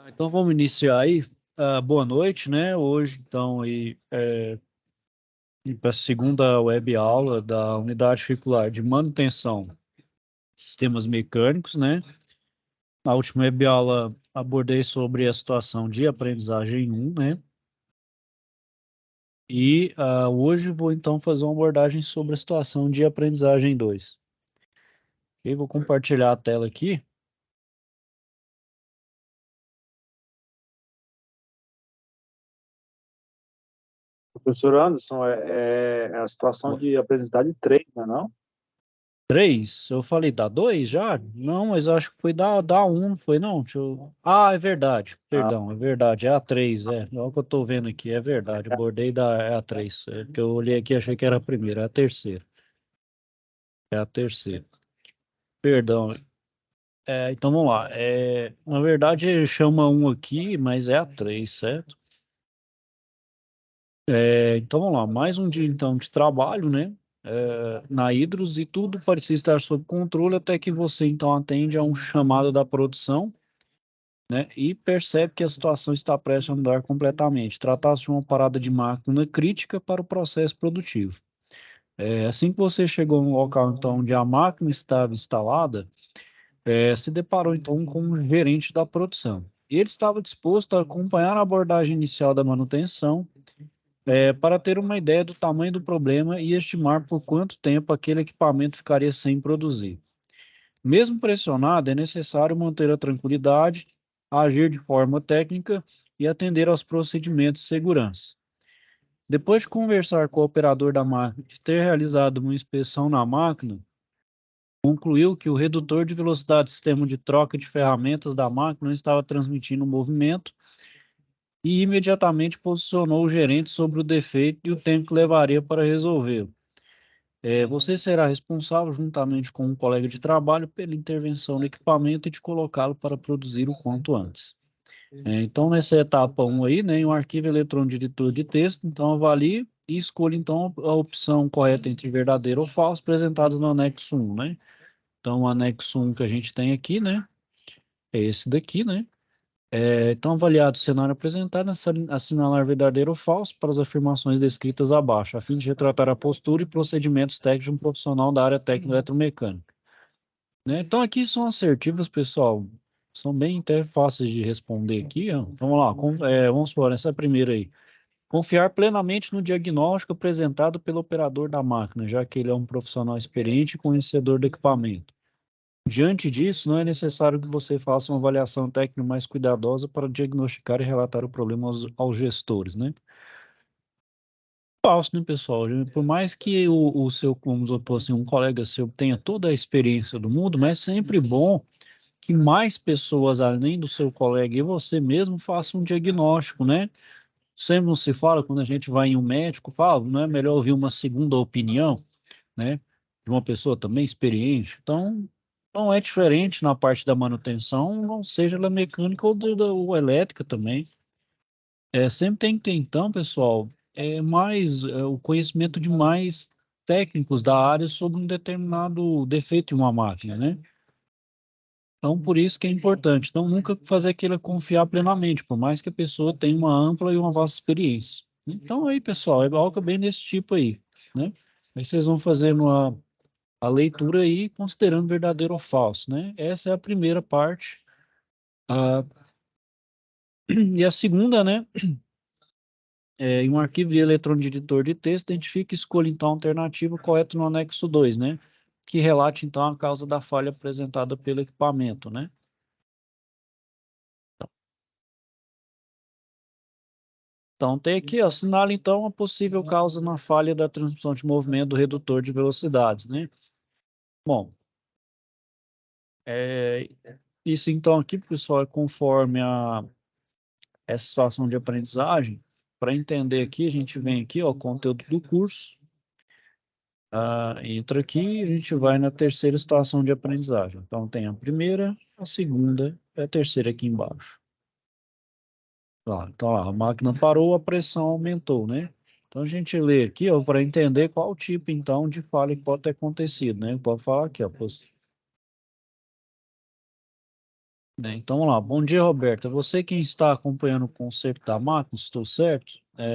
Então vamos iniciar aí. Boa noite, né? Hoje, então, para a segunda web aula da unidade curricular de manutenção de sistemas mecânicos, né? Na última web aula abordei sobre a situação de aprendizagem 1, né? E hoje vou então fazer uma abordagem sobre a situação de aprendizagem 2. Eu vou compartilhar a tela aqui. Professor Anderson, é a situação de aprendizagem 3, não é não? 3? Eu falei da 2 já? Não, mas eu acho que foi da 1, não foi não? É verdade, Ah, perdão, é verdade, é a 3, é o que eu tô vendo aqui, é verdade, abordei é a 3, que eu olhei aqui e achei que era a primeira, é a terceira, é a terceira, perdão. Então vamos lá, na verdade ele chama 1 aqui, mas é a 3, certo? Então vamos lá, mais um dia então de trabalho, né? Na Hidros, e tudo parecia estar sob controle até que você então atende a um chamado da produção, né? E percebe que a situação está prestes a mudar completamente. Trata-se de uma parada de máquina crítica para o processo produtivo. Assim que você chegou no local então onde a máquina estava instalada, se deparou então com o gerente da produção. Ele estava disposto a acompanhar a abordagem inicial da manutenção, para ter uma ideia do tamanho do problema e estimar por quanto tempo aquele equipamento ficaria sem produzir. Mesmo pressionado, é necessário manter a tranquilidade, agir de forma técnica e atender aos procedimentos de segurança. Depois de conversar com o operador da máquina e ter realizado uma inspeção na máquina, concluiu que o redutor de velocidade do sistema de troca de ferramentas da máquina não estava transmitindo movimento e imediatamente posicionou o gerente sobre o defeito e o tempo que levaria para resolvê-lo. Você será responsável, juntamente com um colega de trabalho, pela intervenção no equipamento e de colocá-lo para produzir o quanto antes. Então, nessa etapa 1 aí, né, em um arquivo eletrônico de editor de texto, então avalie e escolha então a opção correta entre verdadeiro ou falso, apresentado no anexo 1, né? Então, o anexo 1 que a gente tem aqui, né, é esse daqui, né? Então, avaliado o cenário apresentado, assinalar verdadeiro ou falso para as afirmações descritas abaixo, a fim de retratar a postura e procedimentos técnicos de um profissional da área técnica eletromecânica. Né? Então, aqui são assertivas, pessoal, são bem até fáceis de responder aqui. Ó. Vamos lá, vamos supor, essa primeira aí. Confiar plenamente no diagnóstico apresentado pelo operador da máquina, já que ele é um profissional experiente e conhecedor do equipamento. Diante disso, não é necessário que você faça uma avaliação técnica mais cuidadosa para diagnosticar e relatar o problema aos gestores, né? Falso, né, pessoal? Por mais que o seu, vamos supor assim, um colega seu tenha toda a experiência do mundo, mas é sempre bom que mais pessoas, além do seu colega e você mesmo, façam um diagnóstico, né? Sempre não se fala, quando a gente vai em um médico, fala, não é melhor ouvir uma segunda opinião, né? De uma pessoa também experiente. Então, não é diferente na parte da manutenção, não seja ela mecânica ou elétrica também. Sempre tem que ter, então, pessoal, o conhecimento de mais técnicos da área sobre um determinado defeito em uma máquina, né? Então, por isso que é importante. Então, nunca fazer aquilo confiar plenamente, por mais que a pessoa tenha uma ampla e uma vasta experiência. Então, aí, pessoal, é algo bem desse tipo aí, né? Aí vocês vão fazendo a leitura aí, considerando verdadeiro ou falso, né? Essa é a primeira parte. Ah, e a segunda, né? Em um arquivo de eletrônico de editor de texto, identifique e escolha, então, a alternativa correta no anexo 2, né? Que relate, então, a causa da falha apresentada pelo equipamento, né? Então, tem aqui, ó, assinala então a possível causa na falha da transmissão de movimento do redutor de velocidades, né? Bom, é, isso então aqui, pessoal, é conforme essa situação de aprendizagem. Para entender aqui, a gente vem aqui, ó, conteúdo do curso, entra aqui e a gente vai na terceira situação de aprendizagem. Então, tem a primeira, a segunda e a terceira aqui embaixo. Então, a máquina parou, a pressão aumentou, né? Então, a gente lê aqui, ó, para entender qual tipo, então, de falha que pode ter acontecido, né? Pode falar aqui, ó. Né? Então, vamos lá. Bom dia, Roberto. É você quem está acompanhando o conserto da máquina, estou certo?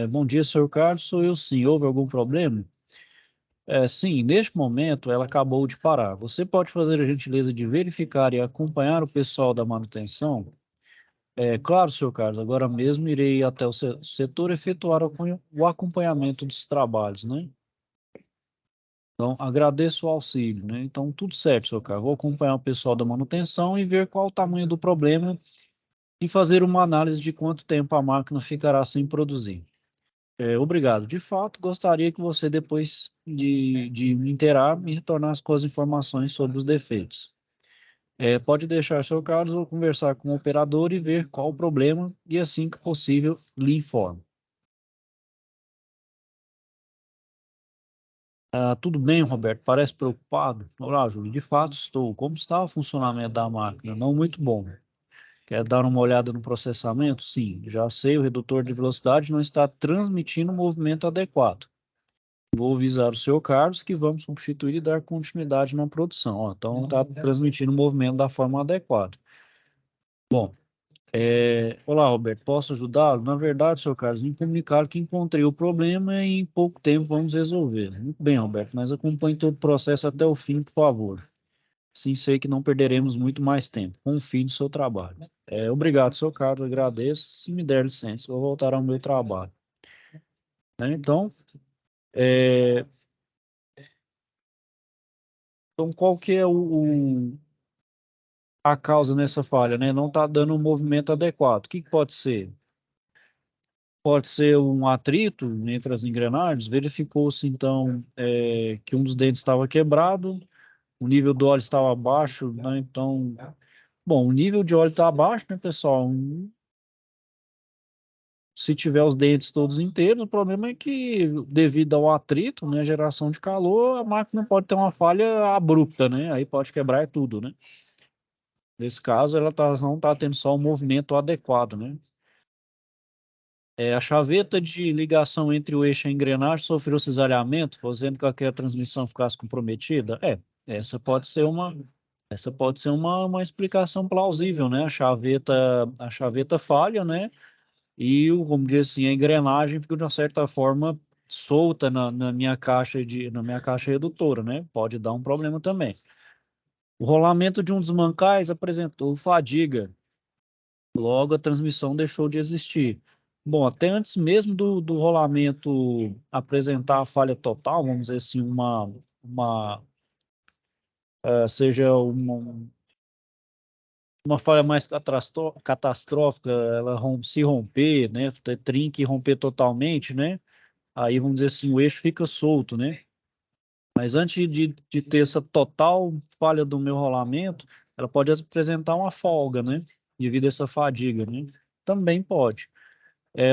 Bom dia, senhor Carlos. Sou eu sim. Houve algum problema? Sim, neste momento ela acabou de parar. Você pode fazer a gentileza de verificar e acompanhar o pessoal da manutenção? Claro, senhor Carlos. Agora mesmo irei até o setor efetuar o acompanhamento dos trabalhos, né? Então, agradeço o auxílio, né? Então, tudo certo, senhor Carlos. Vou acompanhar o pessoal da manutenção e ver qual o tamanho do problema e fazer uma análise de quanto tempo a máquina ficará sem produzir. Obrigado. De fato, gostaria que você, depois de me inteirar, me retornasse com as informações sobre os defeitos. Pode deixar seu Carlos ou conversar com o operador e ver qual o problema e, assim que possível, lhe informo. Tudo bem, Roberto? Parece preocupado? Olá, Júlio. De fato, estou. Como está o funcionamento da máquina? Não muito bom. Quer dar uma olhada no processamento? Sim, já sei, o redutor de velocidade não está transmitindo o movimento adequado. Vou avisar o senhor Carlos que vamos substituir e dar continuidade na produção. Ó, então, está transmitindo o movimento da forma adequada. Bom, olá, Roberto, posso ajudá-lo? Na verdade, senhor Carlos, me comunicaram que encontrei o problema e em pouco tempo vamos resolver. Muito bem, Roberto, mas acompanhe todo o processo até o fim, por favor. Sim, sei que não perderemos muito mais tempo. Confie no seu trabalho. Obrigado, senhor Carlos, agradeço. Se me der licença, vou voltar ao meu trabalho. Né? É, então, qual que é a causa nessa falha, né? Não está dando um movimento adequado. O que que pode ser? Pode ser um atrito entre as engrenagens. Verificou-se, então, que um dos dentes estava quebrado, o nível do óleo estava baixo, né? Então, bom, o nível de óleo está abaixo, né, pessoal? Se tiver os dentes todos inteiros, o problema é que, devido ao atrito, né, geração de calor, a máquina pode ter uma falha abrupta, né? Aí pode quebrar tudo, né? Nesse caso, não está tendo só o movimento adequado, né? A chaveta de ligação entre o eixo e a engrenagem sofreu cisalhamento, fazendo com que a transmissão ficasse comprometida? Essa pode ser uma, essa pode ser uma explicação plausível, né? A chaveta falha, né? E, vamos dizer assim, a engrenagem fica, de uma certa forma, solta na minha caixa redutora, né? Pode dar um problema também. O rolamento de um dos mancais apresentou fadiga. Logo, a transmissão deixou de existir. Bom, até antes mesmo do rolamento apresentar a falha total, vamos dizer assim, seja uma falha mais catastrófica, ela se romper, né, trinque e romper totalmente, né, aí vamos dizer assim, o eixo fica solto, né, mas antes de ter essa total falha do meu rolamento, ela pode apresentar uma folga, né, devido a essa fadiga, né, também pode.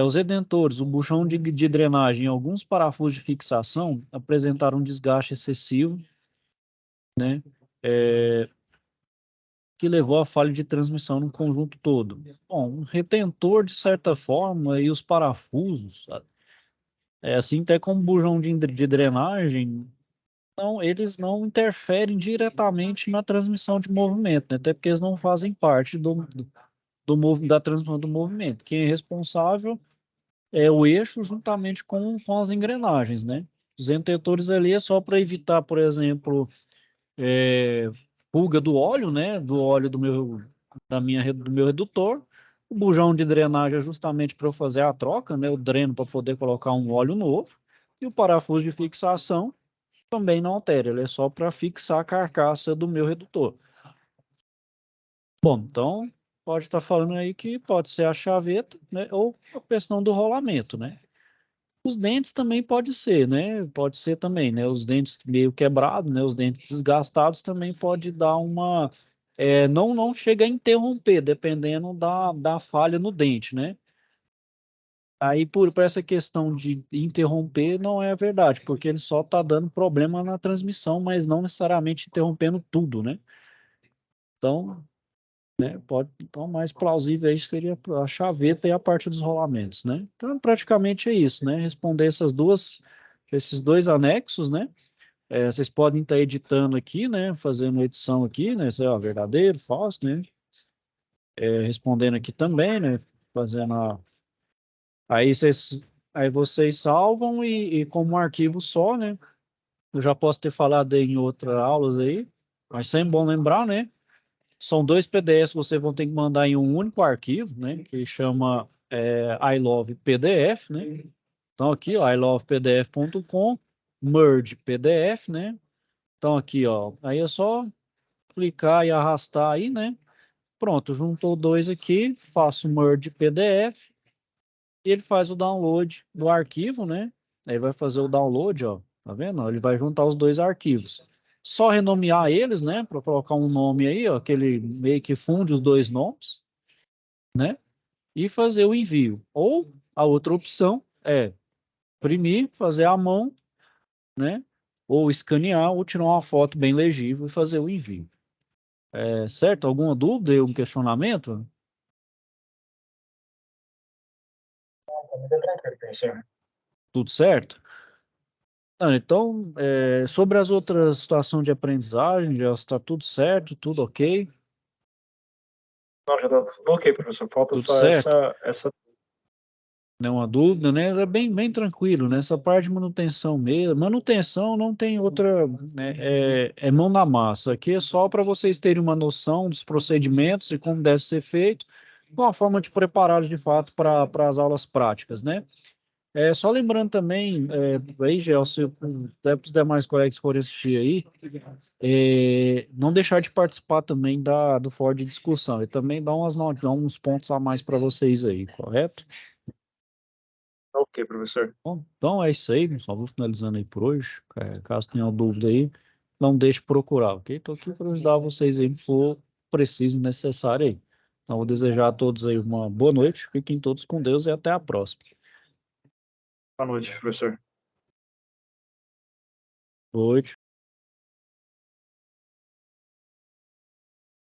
Os redentores, o buchão de drenagem e alguns parafusos de fixação apresentaram um desgaste excessivo, né, que levou à falha de transmissão no conjunto todo. Bom, um retentor, de certa forma, e os parafusos, assim até como o bujão de drenagem, não, eles não interferem diretamente na transmissão de movimento, né, até porque eles não fazem parte da transmissão do movimento. Quem é responsável é o eixo juntamente com as engrenagens, né? Os retentores ali é só para evitar, por exemplo, é, fuga do óleo, né? Do óleo do meu redutor. O bujão de drenagem é justamente para eu fazer a troca, né? O dreno para poder colocar um óleo novo. E o parafuso de fixação também não altera, ele é só para fixar a carcaça do meu redutor. Bom, então pode estar falando aí que pode ser a chaveta, né? Ou a questão do rolamento, né? Os dentes também pode ser, né? Pode ser também, né? Os dentes meio quebrados, né? Os dentes desgastados também pode dar uma... não chega a interromper, dependendo da falha no dente, né? Aí, por essa questão de interromper, não é verdade, porque ele só está dando problema na transmissão, mas não necessariamente interrompendo tudo, né? Então, então, mais plausível aí seria a chaveta e a parte dos rolamentos, né? Então, praticamente é isso, né? Responder esses dois anexos, né? Vocês podem estar editando aqui, né? Fazendo edição aqui, né? Isso é verdadeiro, falso, né? respondendo aqui também, né? Fazendo a... Aí vocês salvam e como um arquivo só, né? Eu já posso ter falado em outras aulas aí, mas sempre bom lembrar, né? São 2 PDFs que vocês vão ter que mandar em um único arquivo, né? Que chama I Love PDF, né? Então aqui, ó, ilovepdf.com, merge PDF, né? Então aqui, ó, aí é só clicar e arrastar aí, né? Pronto, juntou 2 aqui, faço merge PDF e ele faz o download do arquivo, né? Aí vai fazer o download, ó, tá vendo? Ele vai juntar os 2 arquivos. Só renomear eles, né? Para colocar um nome aí, ó, que ele meio que funde os 2 nomes, né? E fazer o envio. Ou a outra opção é imprimir, fazer à mão, né? Ou escanear, ou tirar uma foto bem legível e fazer o envio. Certo? Alguma dúvida, algum questionamento? Muito tranquilo, professor. Tudo certo? Então, sobre as outras situações de aprendizagem, já está tudo certo, tudo ok, Não, já tá tudo ok, professor. Falta tudo só certo, essa. nenhuma dúvida, né? É bem, bem tranquilo, né? Essa parte de manutenção mesmo. Manutenção não tem outra, né? É mão na massa. Aqui é só para vocês terem uma noção dos procedimentos e como deve ser feito, com a forma de prepará-los de fato para as aulas práticas, né? Só lembrando também, aí, Gelson, até para os demais colegas que forem assistir aí, não deixar de participar também do fórum de discussão e também dar uns pontos a mais para vocês aí, correto? Ok, professor. Bom, então é isso aí, só vou finalizando aí por hoje. Caso tenha dúvida aí, não deixe de procurar, ok? Estou aqui para ajudar vocês aí, se for preciso e necessário aí. Então, vou desejar a todos aí uma boa noite, fiquem todos com Deus e até a próxima. Boa noite, professor. Boa noite.